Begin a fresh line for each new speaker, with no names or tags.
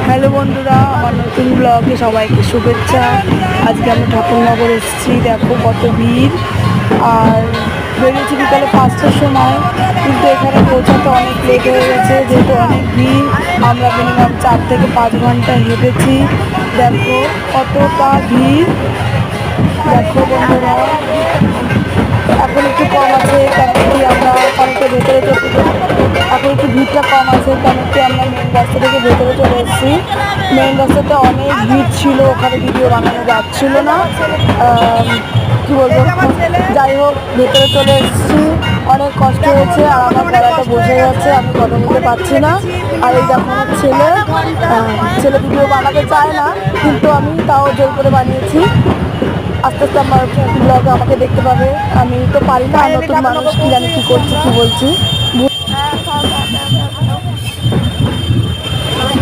Hello বন্ধুরা, আমার নতুন ব্লগে সবাইকে শুভেচ্ছা। আজকে আমরা ঠাকুরনগর এসেছি, দেখো কত ভিড়। আর বেরিয়েছি বিকালে 5টার সময়, কিন্তু এখানে পৌঁছাতে অনেক লেট হয়ে গেছে, যেহেতু অনেক ভিড়। আমরা মিনিমাম 4 থেকে 5 ঘন্টা হেঁটেছি। দেখো কতটা ভিড়, দেখো বন্ধুরা। এখন একটু কম আছে, কেন কি আমরা অনেকটা ভেতরে এখন একটু ভিড়টা কম আছে, কেন কি আমরা মেন রাস্তা থেকে ভেতরে চলে এসেছি। মেন রাস্তাতে অনেক ভিড় ছিল, ওখানে ভিডিও বানানো যাচ্ছিল না। কী বলবো, যাই হোক ভেতরে চলে এসেছি। অনেক কষ্ট হয়েছে, আর আমার গলাটা বসে যাচ্ছে, আমি কথা বলতে পারছি না। আর এই দেখো আমার ছেলে ভিডিও বানাতে চায় না, কিন্তু আমি তাও জোর করে বানিয়েছি। আস্তে আস্তে আমার ব্লগে আমাকে দেখতে পাবে। আমি তো পারি না, নতুন মানুষ, কি জানি কী করছি কী বলছি।